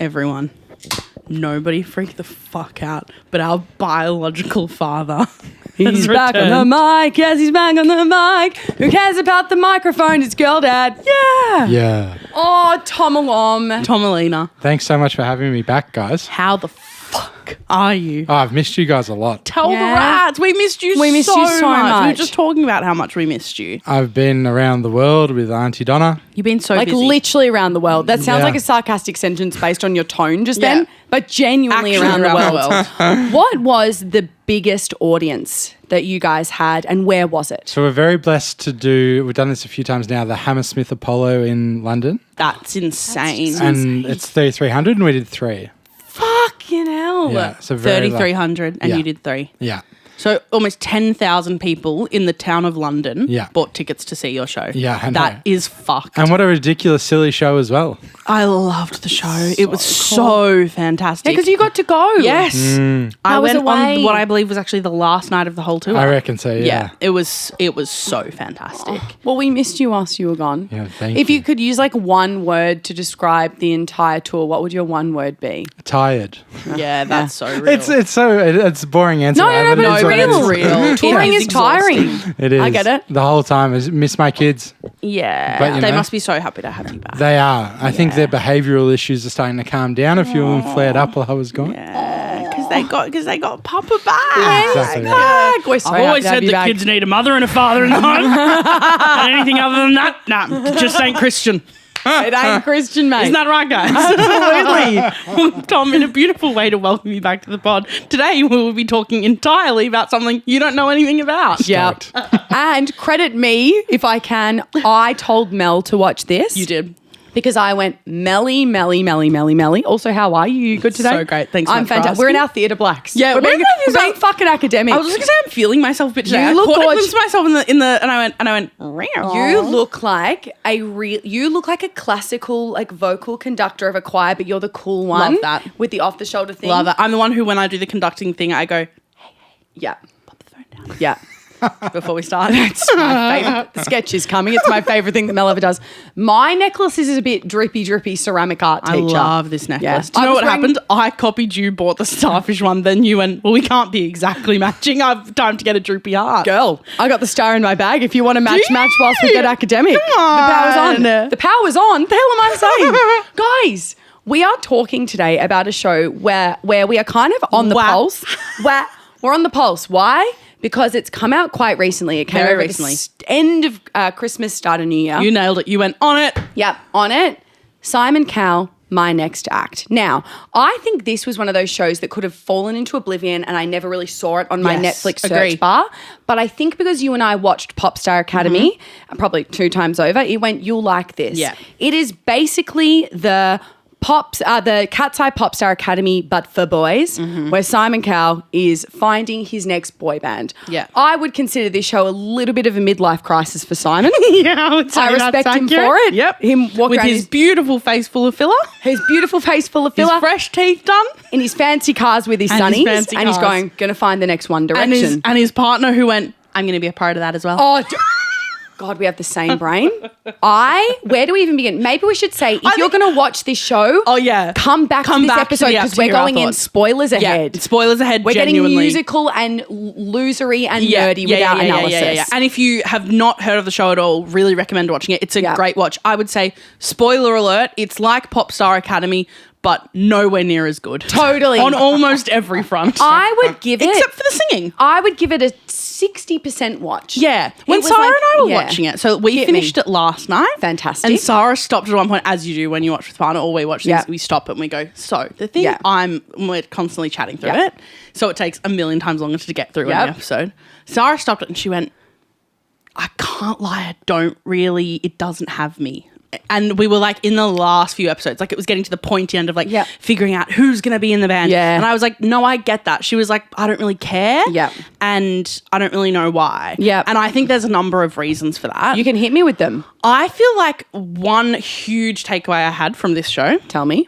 Everyone, nobody freak the fuck out, but our biological father. He's back on the mic. Yes, he's back on the mic. Who cares about the microphone? It's Girl Dad. Yeah. Yeah. Oh, Tomalom. Tomalina, Thanks so much for having me back, guys. how the fuck are you? Oh, I've missed you guys a lot. Tell Yeah. the rats. We missed you We missed you so much. We were much. just talking about how much we missed you. I've been around the world with Auntie Donna. You've been so Like busy. literally around the world. That sounds Yeah. like a sarcastic sentence based on your tone just Yeah. then, but genuinely Actually around the around world. the What was the biggest audience that you guys had and where was it? So we're very blessed to do, we've done this a few times now, the Hammersmith Apollo in London. That's insane. And it's 3,300 and we did 3. Fucking hell. Yeah, so very 3,300 and Yeah. you did 3. Yeah. So almost 10,000 people in the town of London Yeah. bought tickets to see your show. Yeah, I know. That is fucked. And what a ridiculous, silly show as well. I loved the show. It was so fantastic. Yeah, because you got to go. Yes. I I was went away. on what I believe was actually the last night of the whole tour. I reckon so, yeah. It was so fantastic. Well, we missed you whilst you were gone. Yeah, thank If you. you could use like one word to describe the entire tour, what would your one word be? Tired. Yeah, that's so real. It's a boring answer. No, no, no, but it's it's what it real. is. real. Touring It is tiring. It is. I get it. The whole time. I miss my kids. yeah. But, you They know. must be so happy to have you back. They are. I think their behavioural issues are starting to calm down. A few of them flared up while I was gone. Because they got Papa back. Exactly. Back. We're so I've happy always to have said you that back. kids need a mother and a father in the home. And anything other than that, nah, just ain't Christian. It ain't Christian, mate. Isn't that right, guys? Absolutely. Tom, in a beautiful way to welcome you back to the pod. Today, we will be talking entirely about something you don't know anything about. Yeah. And credit me if I can. I told Mel to watch this. You did. Because I went Melly. Also, how are you? You good today? So great. Thanks so I'm much for fantastic. We're in asking. our theatre blacks. Yeah, we're we're being, in our theatre we're being blacks. fucking academic. I was just going to say I'm feeling myself a bit today. You look I caught a gorgeous. glimpse of myself in the and I went. You look like a classical like vocal conductor of a choir, but you're the cool one. Love that. With the off the shoulder thing. Love it. I'm the one who, when I do the conducting thing, I go, Yeah. put the phone down Yeah. before we start. It's my favourite. The sketch is coming. It's my favourite thing that Mel ever does. My necklace is a bit drippy ceramic art I teacher. love this necklace. Yeah. Do you know I was what wearing- happened? I copied you, bought the starfish one, then you went, well, we can't be exactly matching. I've time to get a droopy heart. Girl, I got the star in my bag. If you want to match whilst we get academic. Come on. The power's on. The power's on. The hell am I saying? Guys, we are talking today about a show where we are kind of on the Wow. pulse. We're on the pulse. Why? Because it's come out quite recently. It came Very out at recently. the end of Christmas, start of New Year. You nailed it. You went on it. Yep, on it. Simon Cowell, My Next Act. Now, I think this was one of those shows that could have fallen into oblivion and I never really saw it on my Yes, Netflix agree. search bar. But I think because you and I watched Popstar Academy, probably 2 times over, it went, you'll like this. Yeah. It is basically the Katseye Popstar Academy, but for boys, where Simon Cowell is finding his next boy band. Yeah. I would consider this show a little bit of a midlife crisis for Simon. Yeah, I would say I respect that's him accurate. for it. Yep. Him walking with around his beautiful face full of filler, his beautiful face full of his filler, fresh teeth done, in his fancy cars with his And his sunnies, fancy and he's cars. going to find the next One and Direction. his partner who went, I'm going to be a part of that as well. Oh, God, we have the same brain. Where do we even begin? Maybe we should say, if you're going to watch this show, Oh, yeah. come back to this episode yeah, because to we're hear our going in thoughts. spoilers ahead. Yeah, spoilers ahead. We're genuinely. getting musical and losery and nerdy with our analysis. And if you have not heard of the show at all, really recommend watching it. It's a great watch. I would say, spoiler alert, it's like Popstar Academy, but nowhere near as good. Totally. On almost every front. I would give it, Except for the singing. I would give it a 60% watch. Yeah. When was Sarah like- and I were yeah. watching it, so we Hit finished me. it last night. Fantastic. And Sarah stopped at one point, as you do when you watch with partner, or we watch things, Yeah. we stop and we go, so the thing Yeah. we're constantly chatting through Yeah. it, so it takes a million times longer to get through Yep. an episode. Sarah stopped it and she went, I can't lie, it doesn't have me. And we were like in the last few episodes, like it was getting to the pointy end of like Yep. figuring out who's going to be in the band. Yeah. And I was like, no, I get that. She was like, I don't really care. Yep. And I don't really know why. Yep. And I think there's a number of reasons for that. You can hit me with them. I feel like one huge takeaway I had from this show Tell me.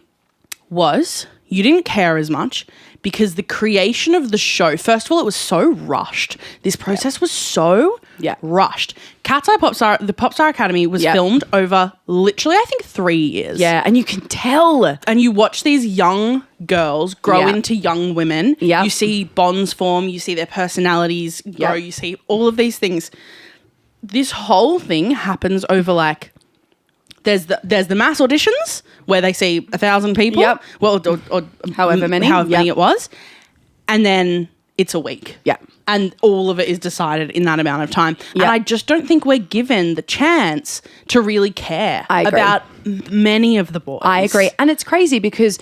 was you didn't care as much because the creation of the show, first of all, it was so rushed. This process was so rushed. Katseye the Popstar Academy was filmed over literally, I think, 3 years. Yeah, and you can tell. And you watch these young girls grow into young women. Yeah. You see bonds form. You see their personalities grow. You see all of these things. This whole thing happens over like, there's the mass auditions where they see 1,000 people. Yep. Well, or however many it was. And then it's a week. Yeah. And all of it is decided in that amount of time. Yep. And I just don't think we're given the chance to really care I agree. about many of the boys. I agree. And it's crazy because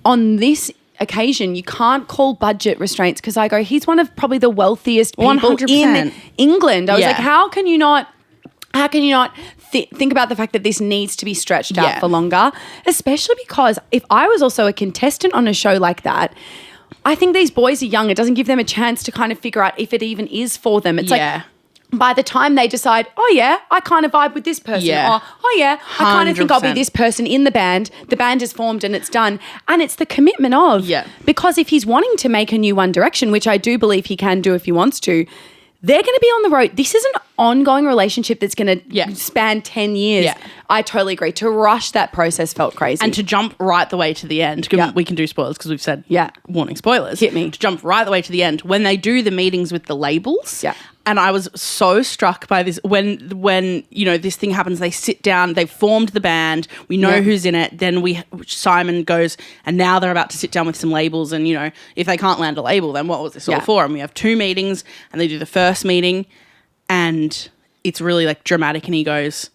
on this occasion, you can't call budget restraints because I go, he's one of probably the wealthiest people 100%. in England. I was Yeah. like, how can you not think about the fact that this needs to be stretched out for longer, especially because if I was also a contestant on a show like that, I think these boys are young. It doesn't give them a chance to kind of figure out if it even is for them. It's like by the time they decide, oh yeah, I kind of vibe with this person. Yeah. Or, oh yeah, I kind of think I'll be 100%. this person in the band is formed and it's done. And it's the commitment of, because if he's wanting to make a new One Direction, which I do believe he can do if he wants to, they're going to be on the road. This is an ongoing relationship that's going to span 10 years. Yeah. I totally agree. To rush that process felt crazy. And to jump right the way to the end, we can do spoilers because we've said warning spoilers. Hit me. To jump right the way to the end, when they do the meetings with the labels. Yeah. And I was so struck by this when you know this thing happens. They sit down. They've formed the band. We know who's in it. Then Simon goes, and now they're about to sit down with some labels. And you know, if they can't land a label, then what was this all for? And we have 2 meetings, and they do the first meeting, and it's really like dramatic. And he goes,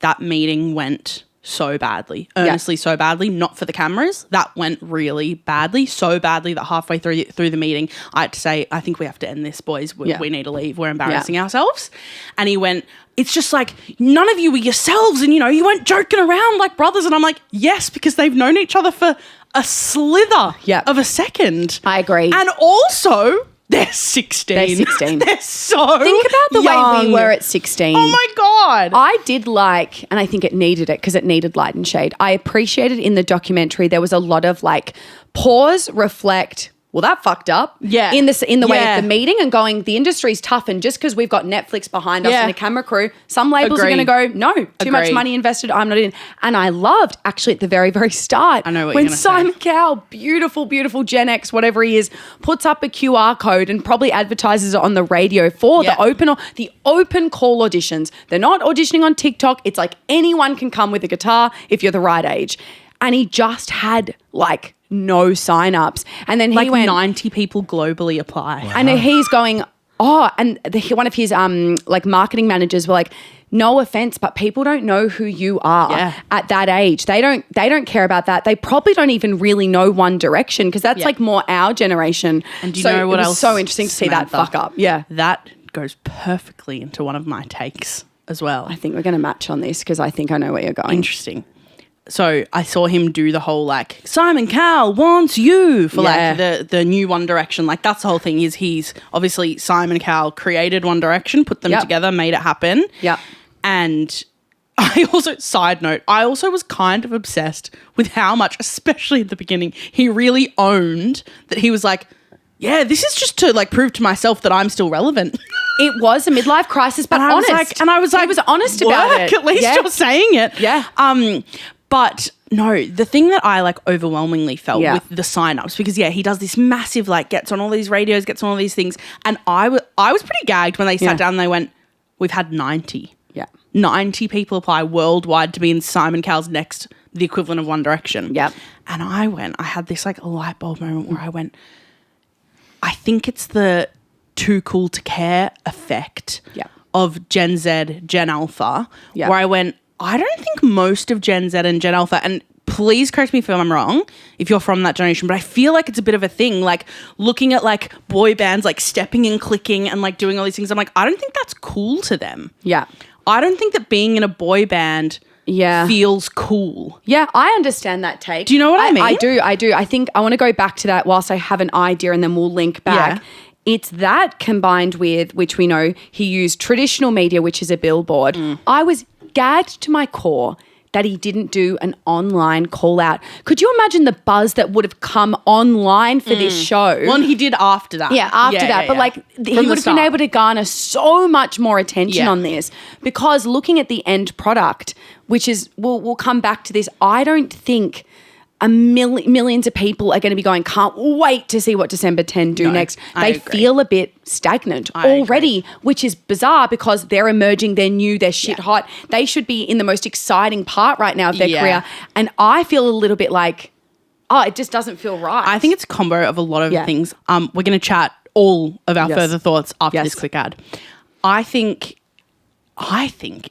"That meeting went so badly, earnestly so badly, not for the cameras. That went really badly, so badly that halfway through the meeting, I had to say, I think we have to end this, boys. We need to leave. We're embarrassing ourselves." And he went, "It's just like, none of you were yourselves and, you know, you weren't joking around like brothers." And I'm like, yes, because they've known each other for a slither of a second. I agree. And also, they're 16. They're 16. They're so think about the way we young. were at 16. Oh my God. I did like, and I think it needed it because it needed light and shade. I appreciated in the documentary there was a lot of like pause, reflect. Well, that fucked up. Yeah. In the way of the meeting and going, the industry's tough, and just because we've got Netflix behind us and a camera crew, some labels are going to go, no, too much money invested, I'm not in. And I loved actually at the very, very start. I know what when you're gonna Simon say. Cowell, beautiful Gen X, whatever he is, puts up a QR code and probably advertises it on the radio for the open call auditions. They're not auditioning on TikTok. It's like anyone can come with a guitar if you're the right age. And he just had like no sign-ups. And then he like went 90 people globally apply. Wow. And he's going, and one of his like marketing managers were like, no offense, but people don't know who you are at that age. They don't care about that. They probably don't even really know One Direction because that's like more our generation. And do you know what else? It was so interesting to see that fuck up. Yeah. That goes perfectly into one of my takes as well. I think we're going to match on this because I think I know where you're going. Interesting. So I saw him do the whole like Simon Cowell wants you for like the new One Direction. Like that's the whole thing is he's obviously Simon Cowell created One Direction, put them together, made it happen. Yeah. And I also was kind of obsessed with how much, especially at the beginning, he really owned that he was like, yeah, this is just to like prove to myself that I'm still relevant. It was a midlife crisis, but honest. I was like, he was honest about it. At least you're saying it. Yeah. But no, the thing that I like overwhelmingly felt with the signups, because he does this massive like gets on all these radios, gets on all these things, and I was pretty gagged when they sat down and they went, "We've had 90. Yeah, 90 people apply worldwide to be in Simon Cowell's next, the equivalent of One Direction." Yep. And I had this like a light bulb moment where I went, I think it's the too cool to care effect of Gen Z, Gen Alpha, where I went, I don't think most of Gen Z and Gen Alpha, and please correct me if I'm wrong, if you're from that generation, but I feel like it's a bit of a thing, like looking at like boy bands, like stepping and clicking and like doing all these things. I'm like, I don't think that's cool to them. Yeah. I don't think that being in a boy band feels cool. Yeah, I understand that take. Do you know what I mean? I do. I think I want to go back to that whilst I have an idea and then we'll link back. Yeah. It's that combined with, which we know, he used traditional media, which is a billboard. I was gagged to my core that he didn't do an online call out. Could you imagine the buzz that would have come online for this show? Well, and he did after that. Yeah, after that. But like he would have been able to garner so much more attention on this, because looking at the end product, which is, we'll come back to this, I don't think millions of people are going to be going, can't wait to see what December 10 do next. They feel a bit stagnant already, which is bizarre because they're emerging, they're new, they're shit hot. They should be in the most exciting part right now of their career. And I feel a little bit like, it just doesn't feel right. I think it's a combo of a lot of things. We're going to chat all of our further thoughts after this quick ad. I think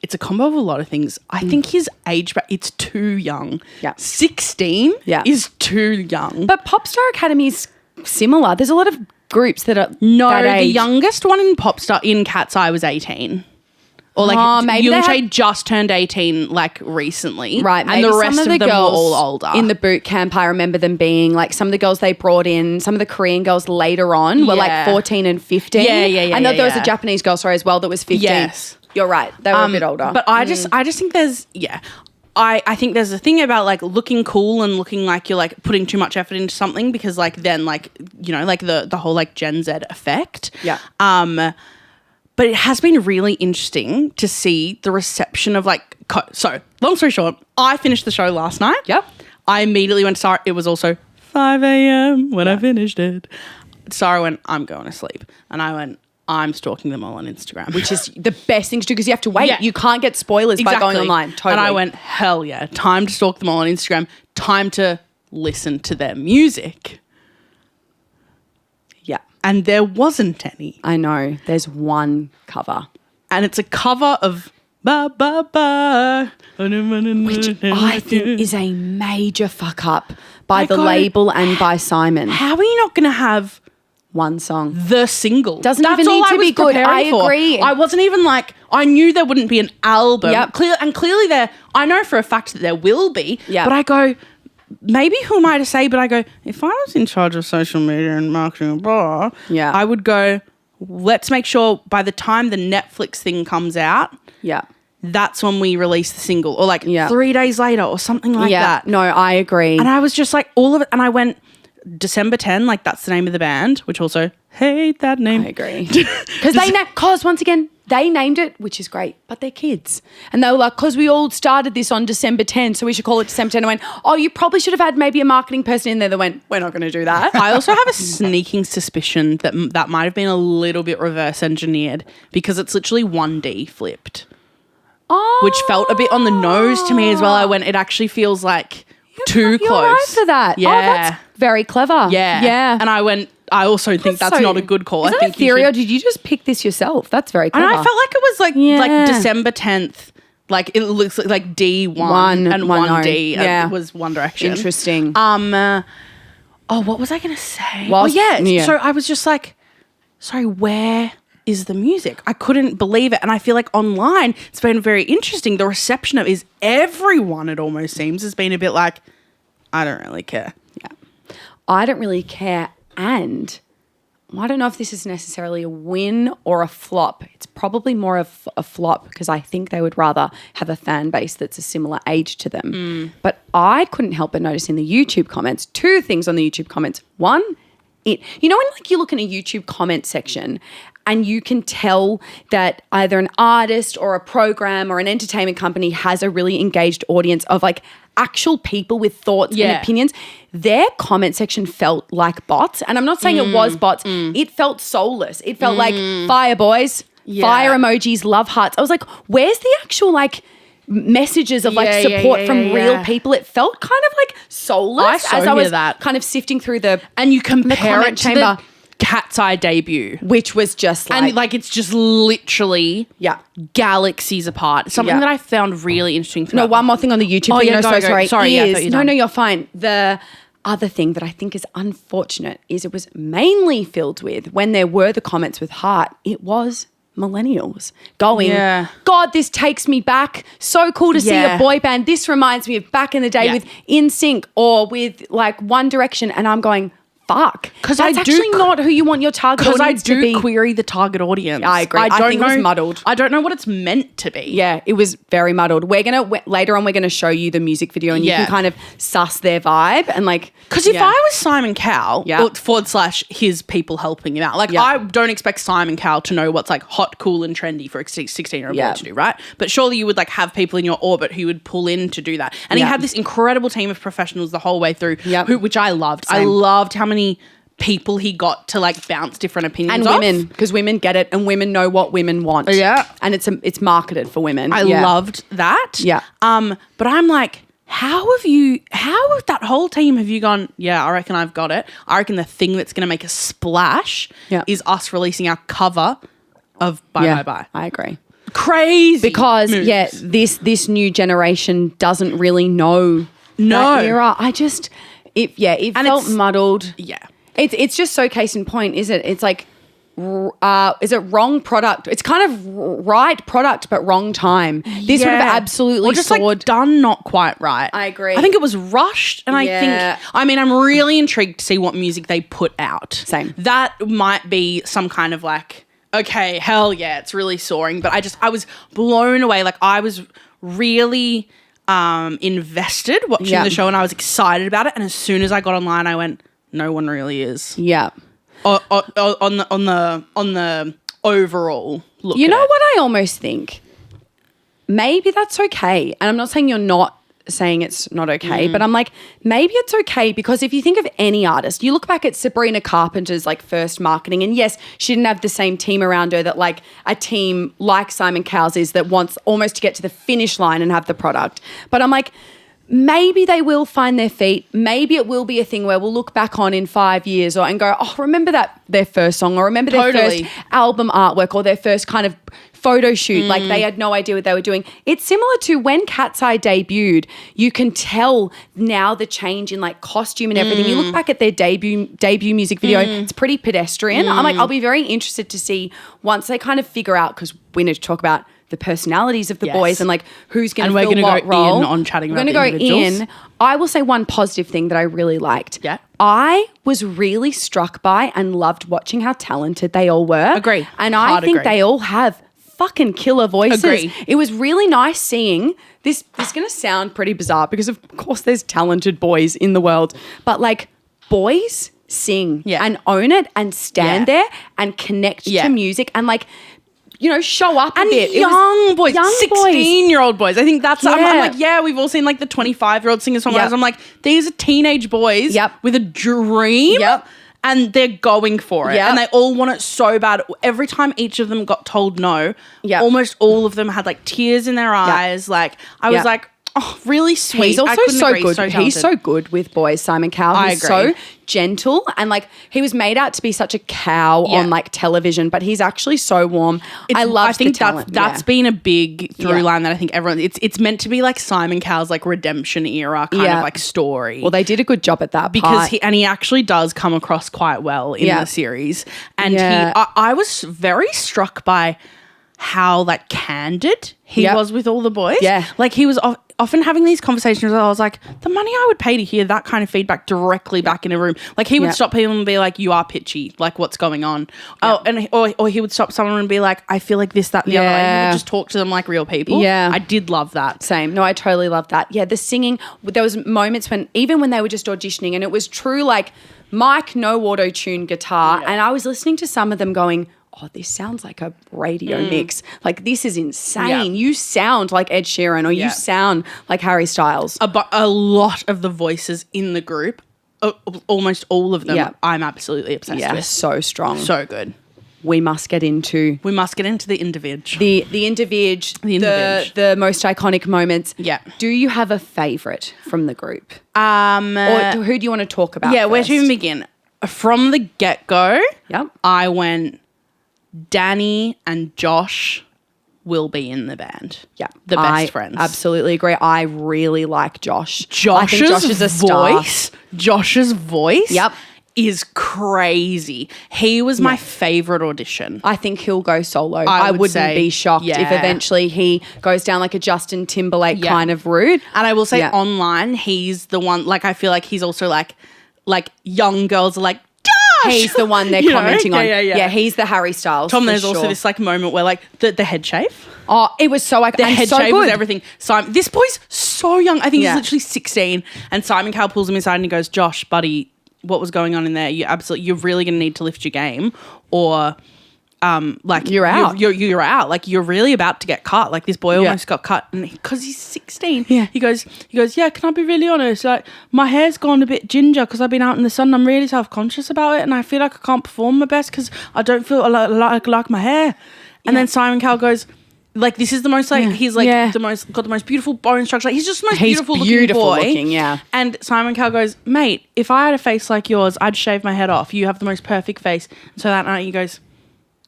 it's a combo of a lot of things. I think his age, it's too young. Yeah. 16 is too young. But Popstar Academy is similar. There's a lot of groups that are the youngest one in Popstar in Katseye was 18. Or like maybe Young just turned 18 like recently. Right. And the rest of them were all older. In the boot camp, I remember them being like, some of the girls they brought in, some of the Korean girls later on were like 14 and 15. Yeah. I know there was a Japanese girl, as well, that was 15. Yes. You're right. They were a bit older. But I just think there's, I think there's a thing about like looking cool and looking like you're like putting too much effort into something, because like then like, you know, like the whole like Gen Z effect. Yeah. But it has been really interesting to see the reception of like, so long story short, I finished the show last night. Yep. I immediately went to Sarah. It was also 5 a.m. when I finished it. Sarah went, I'm going to sleep. And I went, I'm stalking them all on Instagram. Which is the best thing to do, because you have to wait. Yeah. You can't get spoilers by going online. Totally. And I went, hell yeah, time to stalk them all on Instagram. Time to listen to their music. Yeah. And there wasn't any. I know. There's one cover. And it's a cover of Ba Ba Ba. Which I think is a major fuck up by the label and by Simon. How are you not going to have one song, the single? Doesn't even need to be good. I agree. I wasn't even like, I knew there wouldn't be an album. Yep. Clearly there, I know for a fact that there will be. Yeah. But I go, maybe who am I to say? But I go, if I was in charge of social media and marketing, I would go, let's make sure by the time the Netflix thing comes out, that's when we release the single, or like 3 days later or something like that. No, I agree. And I was just like, all of it. And I went, December 10, like that's the name of the band, which also hate that name. I agree. Because once again, they named it, which is great, but they're kids. And they were like, because we all started this on December 10, so we should call it December 10. I went, oh, you probably should have had maybe a marketing person in there that went, we're not going to do that. I also have a sneaking suspicion that that might have been a little bit reverse engineered, because it's literally 1D flipped. Oh. Which felt a bit on the nose to me as well. I went, it actually feels like too close. You're right for that. Yeah. Oh, that's very clever. Yeah. And I went, I also think that's not a good call. Is that a theory, or did you just pick this yourself? That's very clever. And I felt like it was like December 10th. Like it looks like D1 and 1D. Yeah. It was One Direction. Interesting. What was I going to say? So I was just like, sorry, where is the music? I couldn't believe it. And I feel like online it's been very interesting. The reception of everyone, it almost seems, has been a bit like, I don't really care. Yeah. I don't really care. And I don't know if this is necessarily a win or a flop. It's probably more of a flop, because I think they would rather have a fan base that's a similar age to them. But I couldn't help but notice in the YouTube comments, two things on the YouTube comments. One, when like you look in a YouTube comment section and you can tell that either an artist or a program or an entertainment company has a really engaged audience of like actual people with thoughts and opinions, their comment section felt like bots. And I'm not saying it was bots. It felt soulless. It felt like fire boys, fire emojis, love hearts. I was like, where's the actual like messages of like support from real people? It felt kind of like soulless as I was kind of sifting through and you compare it to chamber. The Katseye debut, which was just like, and like it's just literally galaxies apart. Something that I found really interesting. No, one more thing on the YouTube thing. Sorry, you're fine. The other thing that I think is unfortunate is it was mainly filled with, when there were the comments with heart, it was millennials going, God, this takes me back. So cool to see a boy band. This reminds me of back in the day with INNN or with like One Direction. And I'm going, fuck? 'Cause that's I do actually not who you want your target Because I audience to be. do query the target audience. I agree. I think it was muddled. I don't know what it's meant to be. Yeah, it was very muddled. Later on, we're gonna show you the music video and you can kind of suss their vibe and like. Because if I was Simon Cowell, / his people helping him out, like I don't expect Simon Cowell to know what's like hot, cool, and trendy for a 16-year-old boy to do, right? But surely you would like have people in your orbit who would pull in to do that. And he had this incredible team of professionals the whole way through, which I loved. Same. I loved how many people he got to like bounce different opinions and women, because women get it and women know what women want. Yeah, and it's marketed for women. I loved that. Yeah. But I'm like, how with that whole team have you gone, yeah, I reckon I've got it. I reckon the thing that's going to make a splash is us releasing our cover of Bye Bye Bye. I agree. Crazy. Because, moves. this new generation doesn't really know that era. It felt muddled. Yeah. It's just so case in point, is it? It's like, is it wrong product? It's kind of right product, but wrong time. This would have absolutely like done not quite right. I agree. I think it was rushed, and I'm really intrigued to see what music they put out. Same. That might be some kind of like, okay, hell yeah, it's really soaring. But I was blown away. Like I was really invested watching the show, and I was excited about it. And as soon as I got online, I went, no one really is. Yeah. On the overall look. You know what I almost think? Maybe that's okay. And I'm not saying you're not saying it's not okay, but I'm like, maybe it's okay because if you think of any artist, you look back at Sabrina Carpenter's like first marketing, and yes, she didn't have the same team around her that like a team like Simon Cowell's is that wants almost to get to the finish line and have the product. But I'm like, maybe they will find their feet. Maybe it will be a thing where we'll look back on in 5 years and go, oh, remember their first song, or remember their first album artwork, or their first kind of photo shoot. Like they had no idea what they were doing. It's similar to when Katseye debuted. You can tell now the change in like costume and everything. You look back at their debut music video, it's pretty pedestrian. I'm like, I'll be very interested to see once they kind of figure out, because we need to talk about the personalities of the boys and like who's going to fill what role. And we're going to go in on chatting about the individuals. I will say one positive thing that I really liked. Yeah. I was really struck by and loved watching how talented they all were. Agree. And I think they all have fucking killer voices. Agree. It was really nice seeing this. This is going to sound pretty bizarre because of course there's talented boys in the world, but like boys sing and own it and stand there and connect to music and like, you know, show up and a bit. Young boys, 16-year-old boys. I think that's, I'm like, we've all seen like the 25-year-old singer-songwriters. I'm like, these are teenage boys with a dream and they're going for it. And they all want it so bad. Every time each of them got told no, almost all of them had like tears in their eyes. Like, I was like, oh, really sweet. He's also so good. He's so good with boys, Simon Cowell. He's so gentle and like he was made out to be such a cow on like television, but he's actually so warm. I think that's been a big through line that I think everyone it's meant to be like Simon Cowell's like redemption era kind of like story. Well, they did a good job at that because he actually does come across quite well in the series. And I was very struck by how like candid he was with all the boys. Yeah. Like he was often having these conversations where I was like, the money I would pay to hear that kind of feedback directly back in a room. Like he would stop people and be like, you are pitchy. Like what's going on? Oh, and or he would stop someone and be like, I feel like this, that, and the other. Like, he would just talk to them like real people. Yeah. I did love that. Same. No, I totally love that. Yeah. The singing, there was moments when, even when they were just auditioning and it was true like mic, no auto-tune guitar. And I was listening to some of them going, oh, this sounds like a radio mix. Like, this is insane. You sound like Ed Sheeran or you sound like Harry Styles. A lot of the voices in the group, almost all of them, I'm absolutely obsessed with. So strong. So good. We must get into the individ. The individ. The most iconic moments. Yeah. Do you have a favourite from the group? Or who do you want to talk about first? Where to even begin? From the get-go, I went... Danny and Josh will be in the band. Yeah. The best friends. Absolutely agree. I really like Josh. I think Josh is a voice. Josh's voice is crazy. He was my favourite audition. I think he'll go solo. I wouldn't be shocked if eventually he goes down like a Justin Timberlake kind of route. And I will say online, he's the one, like I feel like he's also like young girls are like, He's the one they're You know? commenting on. Yeah. He's the Harry Styles. Tom, for there's sure. also this like moment where like the head shave. Oh, it was so The head so shave good. was everything. Simon, this boy's so young. I think Yeah. he's literally 16. And Simon Cowell pulls him aside and he goes, "Josh, buddy, what was going on in there? You're really going to need to lift your game, or like You're out. You're out. Like you're really about to get cut. Like this boy almost got cut, and because he's 16, he goes, yeah. Can I be really honest? Like my hair's gone a bit ginger because I've been out in the sun. I'm really self-conscious about it, and I feel like I can't perform my best because I don't feel like my hair." And then Simon Cowell goes, like, this is the most, like, he's, like, got the most beautiful bone structure. Like, he's just the most beautiful looking boy. And Simon Cowell goes, "Mate, if I had a face like yours, I'd shave my head off. You have the most perfect face." And so that night he goes,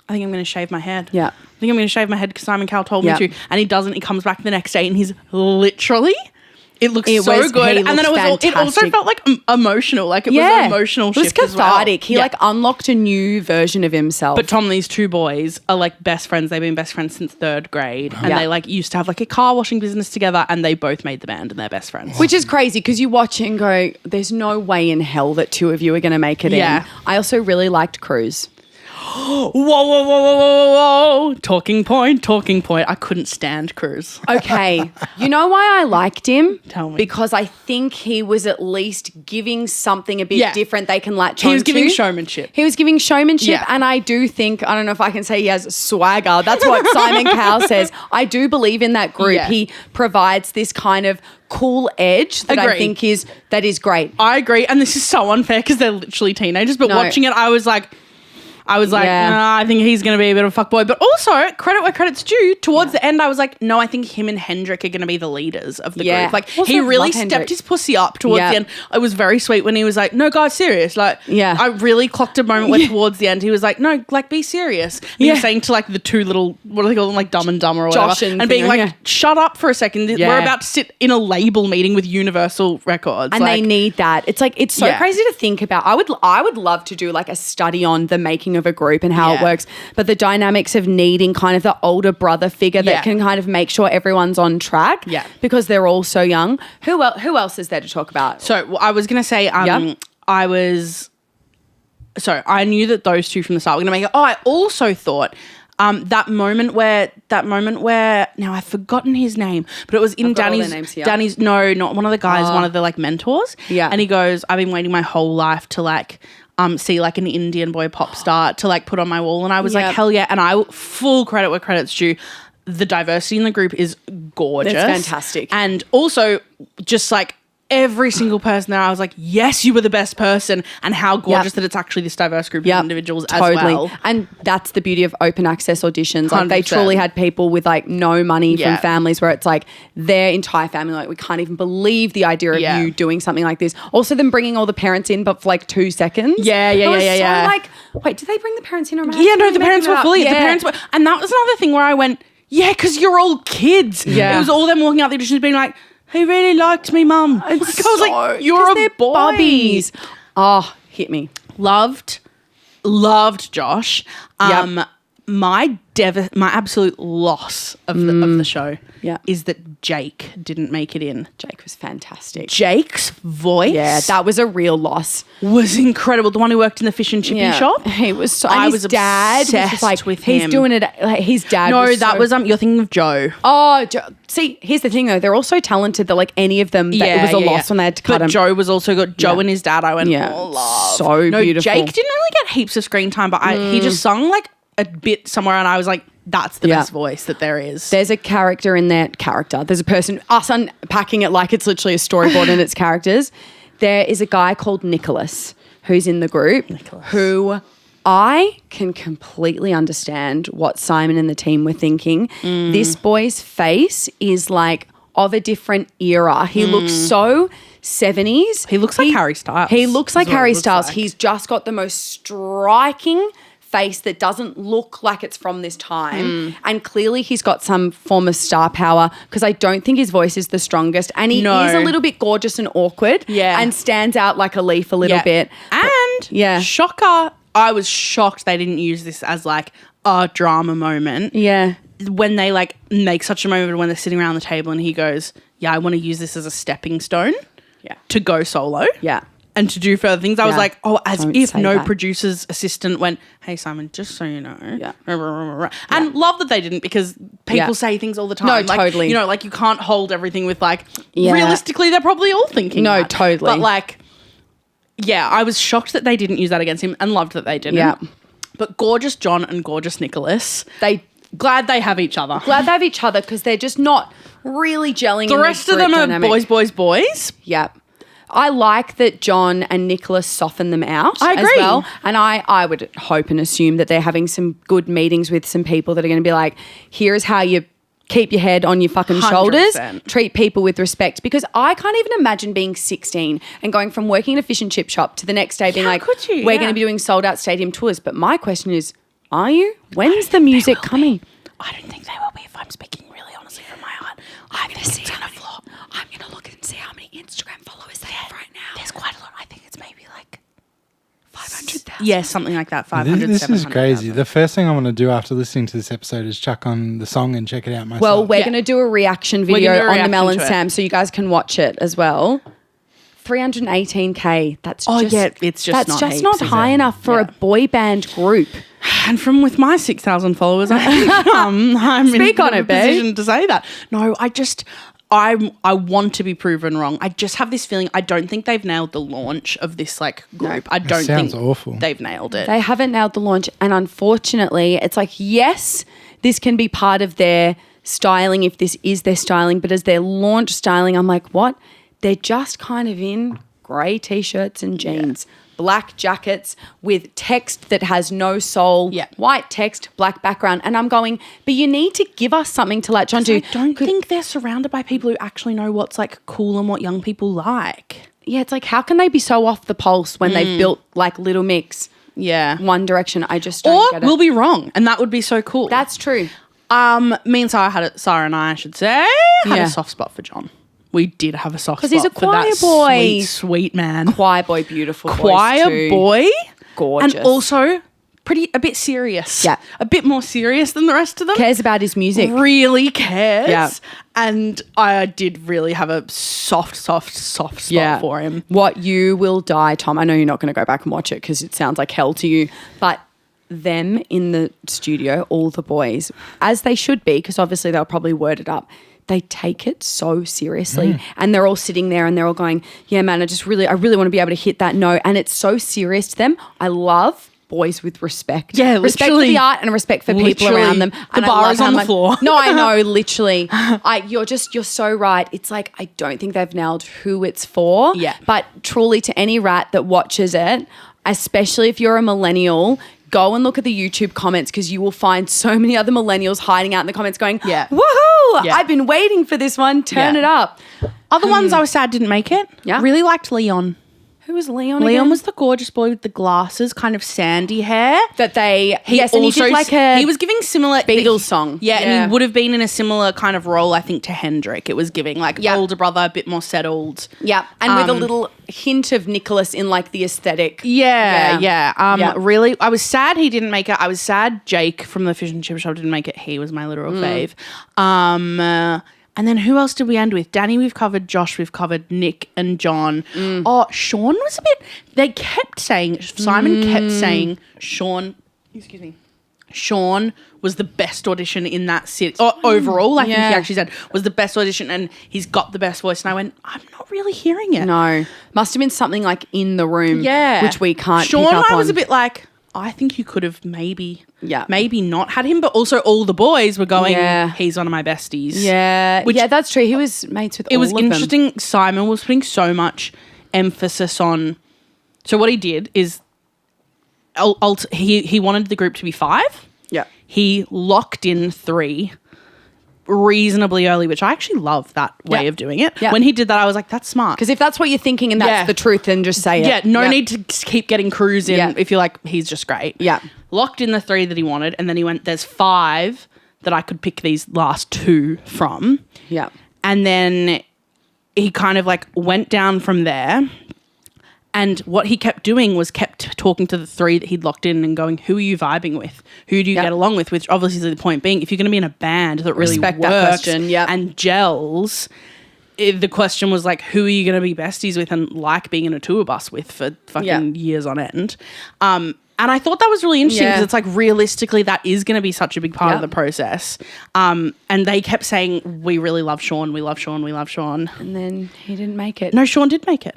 "I think I'm going to shave my head. Yeah. I think I'm going to shave my head because Simon Cowell told me to." And he doesn't. He comes back the next day and he's literally... It looks so good. And then it also felt like emotional. Like it was an emotional shift. It was cathartic. As well. He like unlocked a new version of himself. But Tom, these two boys are like best friends. They've been best friends since 3rd grade. And they like used to have like a car washing business together, and they both made the band and they're best friends. Which is crazy because you watch it and go, there's no way in hell that two of you are going to make it in. I also really liked Cruz. Whoa. Talking point. I couldn't stand Cruz. Okay. You know why I liked him? Tell me. Because I think he was at least giving something a bit different they can latch on to. He was giving showmanship. And I do think, I don't know if I can say he has swagger. That's what Simon Cowell says. I do believe in that group. He provides this kind of cool edge that I think is great. I agree. And this is so unfair because they're literally teenagers. But watching it, I was like, nah, I think he's going to be a bit of a fuckboy. But also, credit where credit's due, towards the end, I was like, no, I think him and Hendrik are going to be the leaders of the group. Like, Also, he really love stepped Hendrik. his pussy up towards the end. It was very sweet when he was like, no, guys, serious. Like, I really clocked a moment where towards the end, he was like, no, like, be serious. And he was saying to, like, the two little, what do they call them, like, Dumb and Dumber or whatever. Josh and being like, shut up for a second. We're about to sit in a label meeting with Universal Records. And they need that. It's like, it's so crazy to think about. I would love to do like a study on the making of a group and how it works, but the dynamics of needing kind of the older brother figure that can kind of make sure everyone's on track because they're all so young. Who else is there to talk about? So I was going to say, I knew that those two from the start were going to make it. Oh, I also thought that moment where now I've forgotten his name, but it was in Danny's not one of the guys, one of the like mentors. Yeah. And he goes, "I've been waiting my whole life to like see like an Indian boy pop star to like put on my wall." And I was like, hell yeah. And I full credit where credit's due. The diversity in the group is gorgeous. It's fantastic. And also just like every single person there, I was like, yes, you were the best person, and how gorgeous that it's actually this diverse group of individuals as well. And that's the beauty of open access auditions. Like they truly had people with like no money from families where it's like their entire family, like we can't even believe the idea of you doing something like this. Also them bringing all the parents in, but for like 2 seconds. Yeah. Like, wait, did they bring the parents in? Or the parents were fully, the parents were, and that was another thing where I went, yeah, because you're all kids. Yeah. It was all them walking out the auditions being like, "He really liked me, Mum." I was like, "You're a boy." Bobbies. Oh, hit me. Loved Josh. My absolute loss of the show is that Jake didn't make it in. Jake was fantastic. Jake's voice, that was a real loss. Was incredible. The one who worked in the fish and chipping shop. He was so. I and was his dad obsessed was like, with him. He's doing it. Like his dad. No, was that so, was you're thinking of Joe. Oh, see, here's the thing though. They're all so talented that like any of them, it was a loss when they had to cut him. But Joe was also good. Joe and his dad. I went, oh, love. So beautiful. Jake didn't really get heaps of screen time, but he just sung like a bit somewhere, and I was like, that's the best voice that there is. There's a character in that character. There's a person, us unpacking it like it's literally a storyboard and it's characters. There is a guy called Nicholas who's in the group who I can completely understand what Simon and the team were thinking. This boy's face is like of a different era. He looks so 70s. He looks like Harry Styles. He looks like Harry Styles. He's just got the most striking face that doesn't look like it's from this time, and clearly he's got some form of star power because I don't think his voice is the strongest, and he is a little bit gorgeous and awkward and stands out like a leaf a little bit. And shocker, I was shocked they didn't use this as like a drama moment. When they like make such a moment when they're sitting around the table and he goes, I want to use this as a stepping stone to go solo. and to do further things. I was like, oh, as Don't if say no that. producer's assistant went, hey, Simon, just so you know. Yeah. And love that they didn't, because people say things all the time. No, like, totally. You know, like you can't hold everything with like, Yeah. realistically, they're probably all thinking No, that. totally. But like, yeah, I was shocked that they didn't use that against him and loved that they didn't. Yeah. But gorgeous John and gorgeous Nicholas, They glad they have each other. glad they have each other because they're just not really gelling. The in rest the of them group are dynamic. boys. Yeah. I like that John and Nicholas soften them out I as agree. well. And I would hope and assume that they're having some good meetings with some people that are going to be like, here's how you keep your head on your fucking shoulders, 100%. treat people with respect. Because I can't even imagine being 16 and going from working in a fish and chip shop to the next day being How like, could you? we're Yeah. going to be doing sold out stadium tours. But my question is, are you? When's the music coming? I don't think they will be, if I'm speaking really honestly from my heart. I'm going to see on a flop. I'm going to look and see how many Instagram followers they have right now. There's quite a lot. I think it's maybe like 500,000. yeah, something like that. 500, This is 700,000. crazy. The first thing I want to do after listening to this episode is chuck on the song and check it out myself. Well, we're Yeah. going to do a reaction gonna video do a on the reaction Mel and to it. Sam so you guys can watch it as well. 318K. That's Oh, just, yeah, it's just that's not just heaps, not is it? high enough for a Yeah. boy band group. And from with my 6,000 followers, I think I'm Speak in on a it, babe. position to say that. No, I want to be proven wrong. I just have this feeling I don't think they've nailed the launch of this like group. I don't sounds think awful. they've nailed it. They haven't nailed the launch, and unfortunately, it's like, yes, this can be part of their styling if this is their styling, but as their launch styling, I'm like, what? They're just kind of in grey t-shirts and jeans, black jackets with text that has no soul, Yeah. white text, black background, and I'm going, but you need to give us something to latch onto. I don't think they're surrounded by people who actually know what's like cool and what young people like. Yeah, it's like, how can they be so off the pulse when they've built like Little Mix, Yeah. One Direction? I just don't Or get it. we'll be wrong, and that would be so cool. That's true. Me and Sarah and I should say, had Yeah. a soft spot for John. We did have a soft spot 'Cause he's a for that choir boy. Sweet, sweet man. Choir boy, beautiful voice Choir too. boy. Gorgeous. And also a bit serious. Yeah. A bit more serious than the rest of them. Cares about his music. Really cares. Yeah. And I did really have a soft spot for him. What You Will Die, Tom. I know you're not going to go back and watch it because it sounds like hell to you, but them in the studio, all the boys, as they should be, because obviously they'll probably word it up, they take it so seriously. And they're all sitting there and they're all going, yeah, man, I really want to be able to hit that note. And it's so serious to them. I love boys with respect. Yeah, respect for literally. the art and respect for people Literally. around them. The And I bar love is how on the much- floor. No, I know, literally. You're so right. It's like, I don't think they've nailed who it's for. Yeah. But truly, to any rat that watches it, especially if you're a millennial, go and look at the YouTube comments because you will find so many other millennials hiding out in the comments going, Yeah. woohoo, Yeah. I've been waiting for this one. Turn Yeah. it up. Other ones I was sad didn't make it. Yeah. Really liked Leon. Who was Leon Leon again? was the gorgeous boy with the glasses, kind of sandy hair. That they, yes, and he did like he was giving similar Beatles song. Yeah, Yeah. and he would have been in a similar kind of role, I think, to Hendrik. It was giving like Yeah. older brother, a bit more settled. Yeah, and with a little hint of Nicholas in like the aesthetic. Yeah. Yeah. Really, I was sad he didn't make it. I was sad Jake from the fish and chip shop didn't make it. He was my literal fave. And then who else did we end with? Danny we've covered, Josh we've covered, Nick and John. Oh, Sean was a bit... They kept saying... Simon kept saying Sean was the best audition in that city. Overall, I think he Yeah. actually said, was the best audition and he's got the best voice. And I went, I'm not really hearing it. No, must have been something like in the room. Yeah. which we can't. Sean pick up I was on. a bit like, I think you could have maybe not had him, but also all the boys were going, Yeah. he's one of my besties. Yeah, Which- yeah, that's true. He was mates with. It was all of them. interesting. Simon was putting so much emphasis on. So what he did is, he wanted the group to be 5. Yeah, He locked in 3 reasonably early, which I actually love that way Yeah. of doing it. Yeah. When he did that, I was like, that's smart. because if that's what you're thinking and that's Yeah. the truth, then just say it. Yeah, no need to keep getting crews in Yeah. if you're like, he's just great. Yeah. Locked in the 3 that he wanted, and then he went, there's 5 that I could pick these last 2 from. Yeah, And then he kind of like went down from there. And what he kept doing was kept talking to the 3 that he'd locked in and going, who are you vibing with? Who do you get along with? Which obviously the point being, if you're going to be in a band that really Respect works that question, yep. and gels, the question was like, who are you going to be besties with and like being in a tour bus with for fucking years on end? And I thought that was really interesting because it's like realistically that is going to be such a big part of the process. And they kept saying, we really love Sean, we love Sean, we love Sean. And then he didn't make it. No, Sean did make it.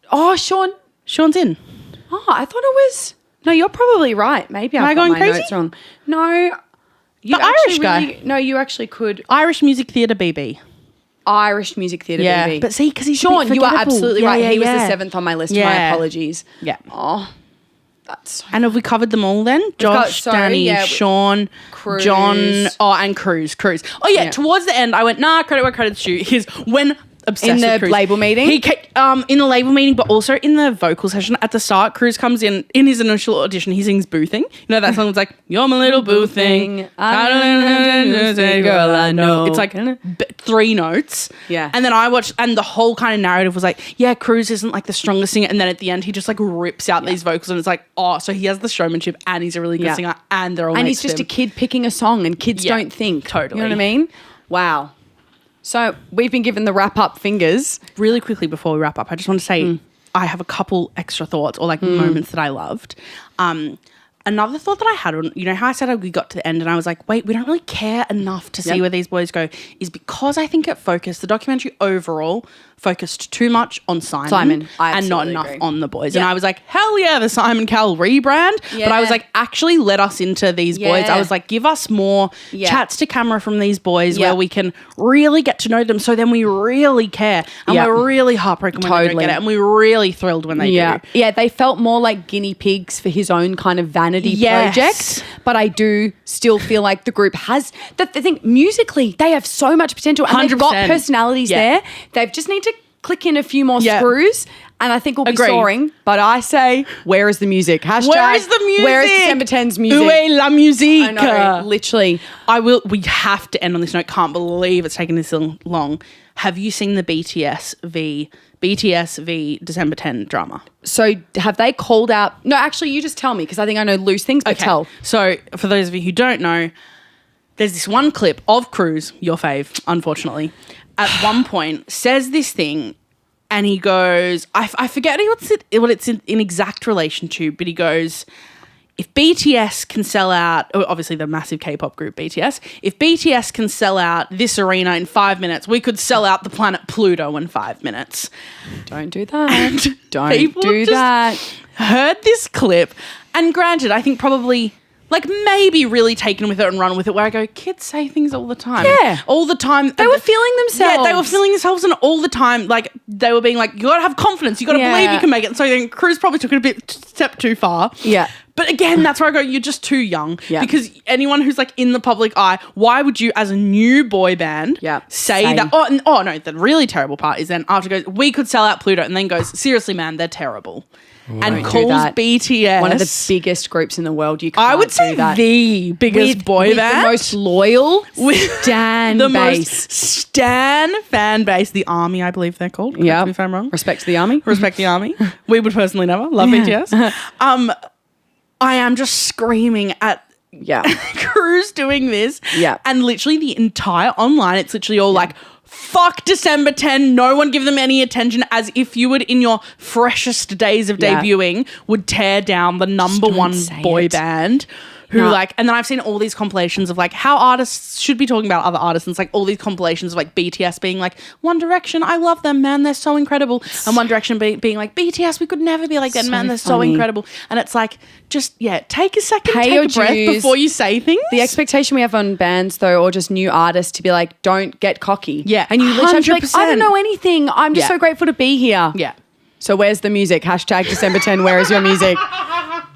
Oh, Sean's in. Oh, I thought it was. No, you're probably right. Maybe I've got my notes wrong. No. The Irish guy. No, you actually could. Irish Music Theatre BB. Irish Music Theatre BB. But see, because he's Sean, you are absolutely right. He was the 7th on my list. Yeah. My apologies. Yeah. Oh. That's so and have we covered them all then? Josh, Danny, Sean, Cruz. John, and Cruz. Oh yeah, towards the end I went, nah, credit where credit's due. Here's when obsessed in the with Cruz. label meeting? He in the label meeting, but also in the vocal session at the start, Cruz comes in his initial audition, he sings Boo Thing. You know that song was like, you're my little boo thing. I don't know, girl, I know. It's like 3 notes. Yeah. And then I watched, and the whole kind of narrative was like, yeah, Cruz isn't like the strongest singer. And then at the end, he just like rips out these vocals and it's like, oh, so he has the showmanship and he's a really good singer and they're all and next he's just to a kid picking a song and kids don't think. Totally. You know what I mean? Wow. So we've been given the wrap-up fingers. Really quickly before we wrap up, I just want to say I have a couple extra thoughts or like moments that I loved. Another thought that I had, you know how I said we got to the end and I was like, wait, we don't really care enough to see where these boys go, is because I think the documentary overall focused too much on Simon and not enough on the boys. And I was like, hell yeah, the Simon Cowell rebrand. Yeah. But I was like, actually let us into these boys. I was like, give us more chats to camera from these boys where we can really get to know them. So then we really care. And we're really heartbroken when they don't get it. And we're really thrilled when they do. Yeah, they felt more like guinea pigs for his own kind of vanity project. But I do still feel like the group has, the thing, musically, they have so much potential. And 100%. They've got personalities there. They just need to click in a few more screws and I think we'll be soaring. But I say, where is the music? Hashtag, where is the music? Where is December 10's music? Où est la musique? I know, literally. We have to end on this note. Can't believe it's taken this long. Have you seen the BTS v December 10 drama? So have they called out? No, actually, you just tell me because I think I know loose things, but tell. So for those of you who don't know, there's this one clip of Cruz, your fave, unfortunately, at one point says this thing and he goes, I forget what it's in exact relation to, but he goes, if BTS can sell out, obviously the massive K-pop group BTS, if BTS can sell out this arena in 5 minutes, we could sell out the planet Pluto in 5 minutes. Don't do that. Don't people do that. Heard this clip and granted, I think probably like maybe really taken with it and run with it where I go, kids say things all the time. Yeah. All the time. They were feeling themselves. Yeah, they were feeling themselves and all the time, like they were being like, you got to have confidence. You got to believe you can make it. And so then Cruz probably took it a step too far. Yeah. But again, that's where I go, you're just too young. Yeah. Because anyone who's like in the public eye, why would you as a new boy band say that? Oh, no, the really terrible part is then after goes, we could sell out Pluto and then goes, seriously, man, they're terrible. And calls BTS one of the biggest groups in the world. You can't I would say the biggest boy band, the most loyal stan the base, most stan fan base. The Army, I believe they're called. Yeah, if I'm wrong. Respect to the Army. Respect the Army. We would personally never love BTS. I am just screaming at Cruz doing this. Yeah, and literally the entire online, it's literally all like, fuck December 10, no one give them any attention, as if you would in your freshest days of debuting would tear down the number one boy band who like, and then I've seen all these compilations of like how artists should be talking about other artists, and it's like all these compilations of like BTS being like, One Direction, I love them, man, they're so incredible, and One Direction being like, BTS, we could never be like that, man, they're so incredible. And it's like, just take a second, take a breath before you say things. The expectation we have on bands though, or just new artists, to be like, don't get cocky. Yeah, and you literally have to be like, I don't know anything, I'm just so grateful to be here. Yeah. So where's the music? Hashtag December 10, where is your music?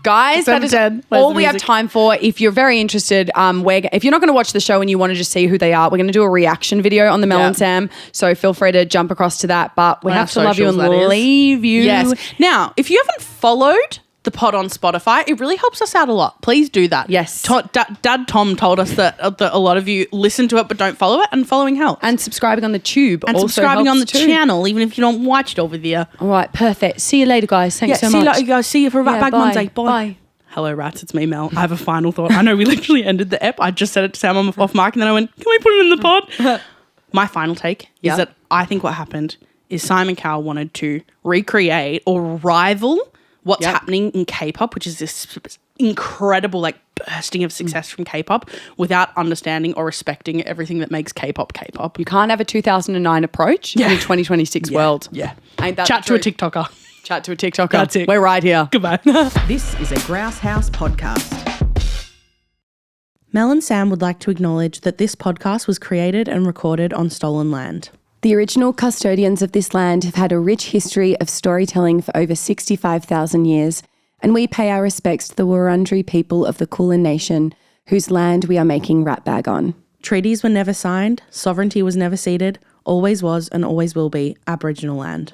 Guys, that is all we have time for. If you're very interested, if you're not going to watch the show and you want to just see who they are, we're going to do a reaction video on the Mel Sam. So feel free to jump across to that. But we have to love you and leave you. Yes. Now, if you haven't followed the pod on Spotify, it really helps us out a lot. Please do that. Yes. Dad Tom told us that a lot of you listen to it but don't follow it, and following helps. And subscribing on the tube and also subscribing on the too. channel, even if you don't watch it over there. All right, perfect. See you later, guys. Thanks so much. See you later, guys. See you for Ratbag Monday. Bye. Hello, rats. It's me, Mel. I have a final thought. I know we literally ended the ep. I just said it to Sam off mic, and then I went, can we put it in the pod? My final take is that I think what happened is Simon Cowell wanted to recreate or rival what's happening in K-pop, which is this incredible like bursting of success from K-pop without understanding or respecting everything that makes K-pop K-pop. You can't have a 2009 approach in a 2026 world. Yeah. Ain't that Chat to a TikToker. Chat to a TikToker. That's it. We're right here. Goodbye. This is a Grouse House podcast. Mel and Sam would like to acknowledge that this podcast was created and recorded on stolen land. The original custodians of this land have had a rich history of storytelling for over 65,000 years, and we pay our respects to the Wurundjeri people of the Kulin Nation, whose land we are making Ratbag on. Treaties were never signed, sovereignty was never ceded, always was and always will be Aboriginal land.